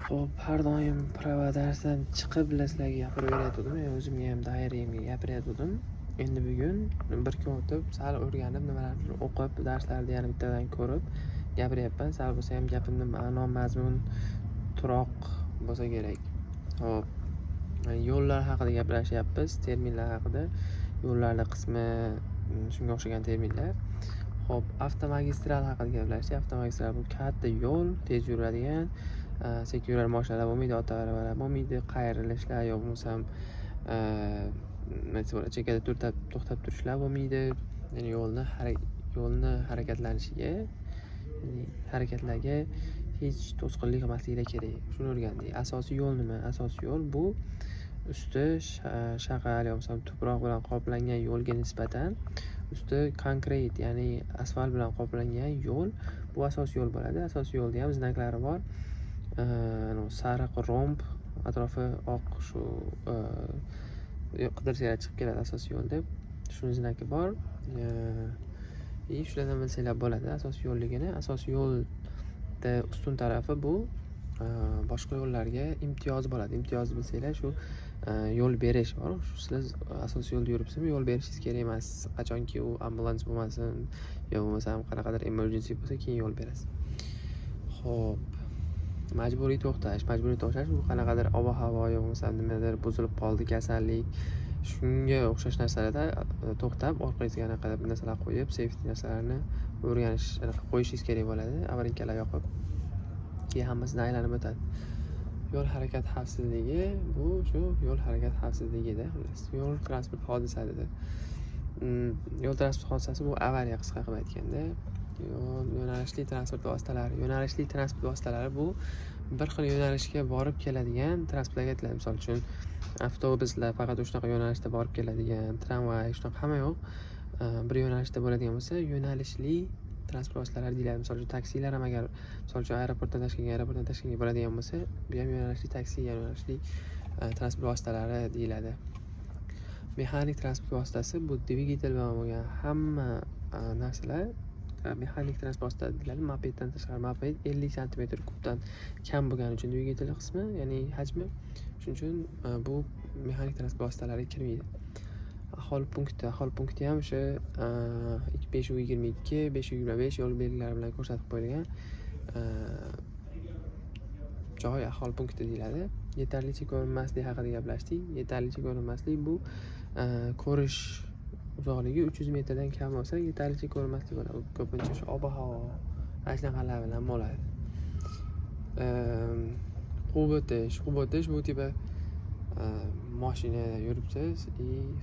Xo'p, har doim prava darsdan chiqib sizlarga gapirib berayotgandim, o'zimga ham doiriyamga gapirayotgandim. Endi bugun bir kun o'tib, sal o'rganib, nimalarni o'qib, darslarni yana bittadan ko'rib gapiryapman. Sal bo'lsa ham gapimni ma'no, mazmun turoq bo'lsa kerak. Xo'p, yo'llar haqida gaplashyapmiz, terminlar haqida. Yo'llarning qismi shunga o'xshagan terminlar. Xo'p, avtomagistral haqida gaplashdik. Avtomagistral bu katta yo'l, tez yuradigan, sekin yurar mashinalar bo'lmaydi, avtomobillar bo'lmaydi, qayrilishlar yo bo'lmasam chekada to'xtab turishlar bo'lmaydi. Ya'ni yo'lni harakatlanishiga, harakatlarga hech to'sqinlik qilmasliklar kerak. Shuni o'rgandik. Asosiy yo'l nima? Asosiy yo'l bu usti shag'al yo bo'lmasam tuproq bilan qoplangan yo'lga nisbatan usti konkret, ya'ni asfalt bilan qoplangan yo'l bu asosiy yo'l bo'ladi. Asosiy yo'lda ham znaklari bor. Sariq romb, atrofi oq, shu qidirsanglar chiqib keladi asosiy yo'l deb. Shuni znaki bor. Shulardan bilsanglar bo'ladi asosiy yo'lligini. Asosiy yo'lda ustun tarafi bu boshqa yo'llarga imtiyoz bo'ladi. Imtiyoz bilsanglar shu yo'l berish bor. Siz asosiy yo'lda yuribsizmi, yo'l berishingiz kerak emas. Qachonki u ambulans bo'lmasin yo bo'lmasam qanaqadir emergency bo'lsa keyin yo'l berasiz. Xo'p, majburiy to'xtash bu qanaqadir ob-havo yo bo'lmasam nimadir buzilib qoldi, kasallik, shunga o'xshash narsalarda to'xtab orqangizga qanaqadir narsalar qo'yib, safety narsalarni o'rganish qo'yishingiz kerak bo'ladi. Avarinkalar yoqib keyin hammasidan aylanib o'tadi. Yo'l harakat xavfsizligi bu shu yo'l harakat xavfsizligida, xullas, yo'l transport hodisasida. Yo'l transport hodisasi bu avariya, qisqa qilib aytganda. Yo'nalishli transport vositalari. Yo'nalishli transport vositalari bu bir xil yo'nalishga borib keladigan transportlarga aytiladi. Misol uchun avtobuslar faqat shunaqa yo'nalishda borib keladigan, tramvay shunaqa hamma yo'q. Bir yo'nalishda bo'ladigan bo'lsa, yo'nalishli transport vositalari deyiladi. Misol uchun taksilar ham agar misol uchun aeroportdan Toshkentga boradigan bo'lsa, bu ham yo'nalishli taksi, yo'nalishli transport vositalari deyiladi. Mexanik transport vositasi bu dvigatel bilan bo'lgan hamma narsalar mexanik transport vositalari deyiladi. Mopeddan tashqari, moped 50 sm3dan kam bo'lgani uchun dvigatel qismi, ya'ni hajmi, shuning uchun bu mexanik transport vositalariga kirmaydi. Aholi punkti ham o'sha 522, 525 yo'l belgilari bilan ko'rsatib qo'yilgan joy aholi punkti deyiladi. Yetarlicha ko'rinmaslik haqida gaplashdik. Yetarlicha ko'rinmaslik bu ko'rish uzoqligi 300 metrdan kam bo'lsa yetarlicha ko'rinmaslik bo'ladi. Ko'pincha shu ob-havo ashnaqalar bilan bo'ladi. Quvib o'tish bu tipa mashinada yuribsiz,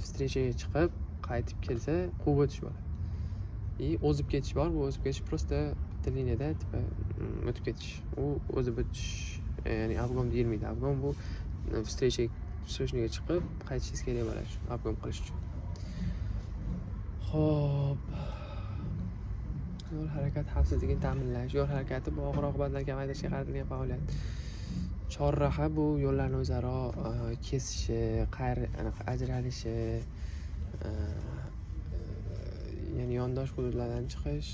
встречаga chiqib qaytib kelsa quvib o'tish bo'ladi. O'zib ketish bor, bu o'zib ketish prosta bitta liniyada tipa o'tib ketish. U o'zib o'tish, ya'ni obgom deyilmaydi. Obgom bu встречаga chiqib qaytishingiz kerak bo'ladi, obgom qilish uchun. Xo'p, yo'l harakat xavfsizligini ta'minlash. Yo'l harakati bu og'ir oqibatlarni kamaytirishga qaratilgan faoliyat. Chorraha bu yo'llarni o'zaro kesishi, ajralishi, ya'ni yondosh hududlardan chiqish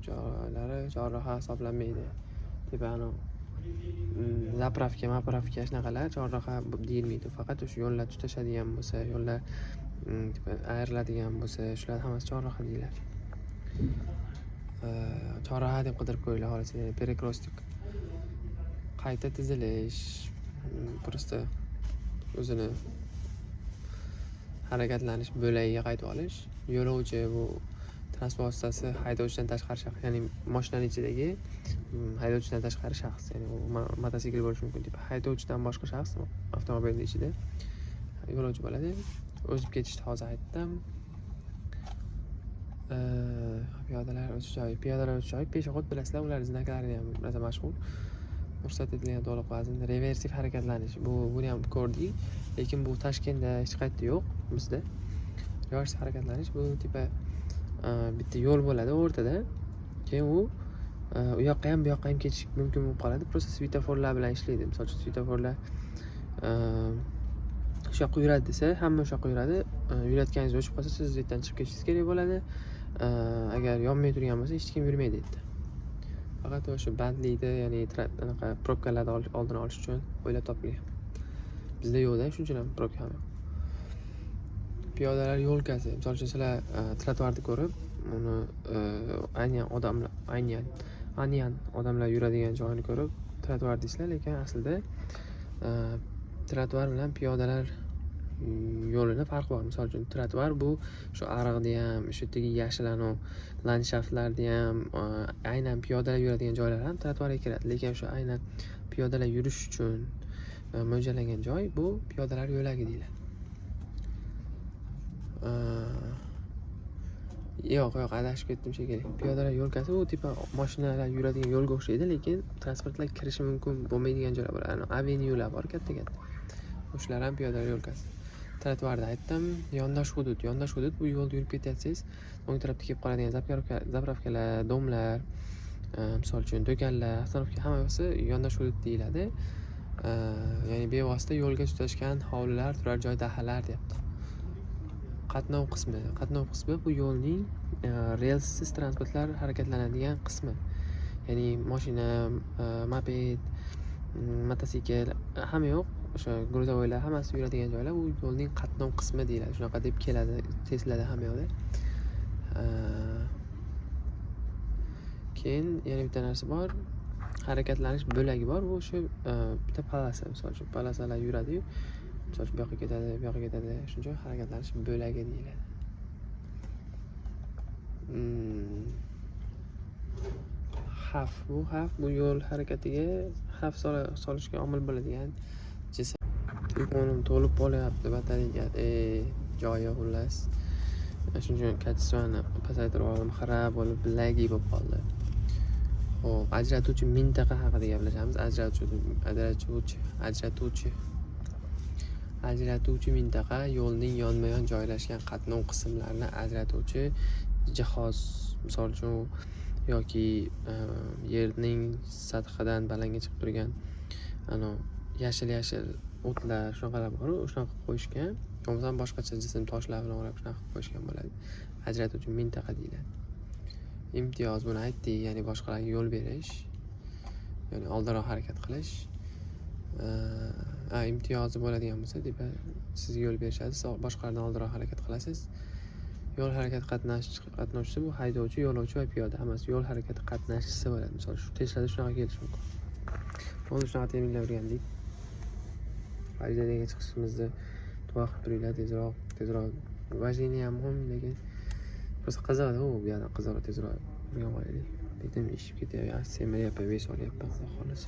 joylari chorraha hisoblanmaydi. Tipa zapravka shunaqalar chorraha deyilmaydi. Faqat o'sha yo'llar tutashadigan bo'lsa, yo'llar ayriladigan bo'lsa, shular hammasi chorraha deyiladi. Chorraha deb qidirib qo'yinglar xolos, ya'ni perekrostik. Qayta tizilish, prosta o'zini harakatlanish bo'lagiga qaytib olish. Yo'lovchi bu transport vositasi haydovchidan tashqari shaxs, ya'ni mashinaning ichidagi haydovchidan tashqari shaxs, ya'ni u mototsikl bo'lishi mumkin deb. Haydovchidan boshqa shaxs avtomobilning ichida yo'lovchi bo'ladi. O'zib ketishni hozir aytdim. Piyodalar o'tish joyi, peshobod bilasizlar, ular znaklarini ham rosa mashhur. Ruxsat etilgan to'liq vazn, reversiv harakatlanish. Buni ham ko'rdik, lekin bu Toshkentda hech qayerda yo'q bizda. Reversiv harakatlanish bu tipa bitta yo'l bo'ladi o'rtada. Keyin u yoqqa ham bu yoqqa ham ketish mumkin bo'lib qoladi. Prosta svetoforlar bilan ishlaydi. Misol uchun svetoforlar shu yoqqa yuradi desa, hamma o'sha yoqqa yuradi. Yurayotganingiz o'chib qolsa, siz yerdan chiqib ketishingiz kerak bo'ladi. Agar yonmay turgan bo'lsa, hech kim yurmaydi yerda. faqat o'sha bandlikni, ya'ni anaqa probkalarni oldini olish uchun o'ylab topilgan. Bizda yo'qda shuncha ham probka ham yo'q. Piyodalar yo'lkasi, misol uchun sizlar trotuarni ko'rib, uni aynan odamlar yuradigan joyini ko'rib trotuar deysizlar, lekin aslida trotuar bilan piyodalar yo'lini farqi bor. Misol uchun trotuar bu shu ariqni ham, shu yerdagi yashilanu landshaftlarni ham, aynan piyodalar yuradigan joylar ham trotuarga kiradi. Lekin o'sha aynan piyodalar yurish uchun mo'ljallangan joy bu piyodalar yo'lagi deyiladi. Yo'q, adashib ketdim shekilli. Piyodalar yo'lkasi bu tipa mashinalar yuradigan yo'lga o'xshaydi, lekin transportlar kirishi mumkin bo'lmaydigan joylar bor. Avenyular bor katta-katta. O'shalar ham piyodalar yo'lkasi. Trotuarda aytdim, yondosh hudud. Yondosh hudud bu yo'lda yurib ketyapsiz, o'ng tarafga kelib qoladigan zapravkalar, domlar, misol uchun do'konlar, avtonovka hammasi yondosh hudud deyiladi. Ya'ni bevosita yo'lga tutashgan hovlilar, turar joy, dahalar deyapti. Qatnov qismi bu yo'lning relsiz transportlar harakatlanadigan qismi. Ya'ni mashina, moped, mototsikl hamma yo'q, o'sha gruzovoylar hammasi yuradigan joylar bu yo'lning qatnov qismi deyiladi. Shunaqa deb keladi Teslada hamma yoqda. Keyin yana bitta narsa bor. Harakatlanish bo'lagi bor. Bu shu bitta polasa, misol uchun polasalar yuradi-yu, misol uchun bu yoqqa ketadi, bu yoqqa ketadi. Shuning uchun harakatlanish bo'lagi deyiladi. Xavf bu yo'l harakatiga xavf solishga omil bo'ladigan jism. Telefonim to'lib qolyapti, batareyga. Joyi xullas. Shuning uchun konditsionni pasaytirib oldim, xarab bo'lib, lagi bo'lib qoldi. Xo'p, ajratuvchi mintaqa haqida gaplashamiz. Ajratuvchi mintaqa yo'lning yonma-yon joylashgan qatnov qismlarini ajratuvchi jihoz. Misol uchun yoki yerning sathidan balandga chiqib turgan yashil o'tlar, shunaqalar bor, shunaqa qo'yishgan. Bo'lmasam boshqacha jism toshlar bilan o'rab shunaqa qo'yishgan bo'ladi. Ajratuvchi mintaqa deyiladi. Imtiyoz buni aytdik, ya'ni boshqalarga yo'l berish, ya'ni oldinroq harakat qilish. Imtiyozi bo'ladigan bo'lsa, deb sizga yo'l berishadi, siz boshqalardan oldinroq harakat qilasiz. Yo'l harakati qatnovchisi bu haydovchi, yo'lovchi va piyoda. Hammasi yo'l harakati qatnashchisi bo'ladi. Misol shu Teslada shunaqa kelishi mumkin. Buni shunaqa terminlar o'rgandik. Arizaga chiqishimizni duo qilib turinglar, tezroq. Vajiniya ham muhim, lekin biz qiziqadi, bu yerdan tezroq o'rganib olaylik. Lekin ishib ketyapti, semirayapti, besh olyapti, xolos.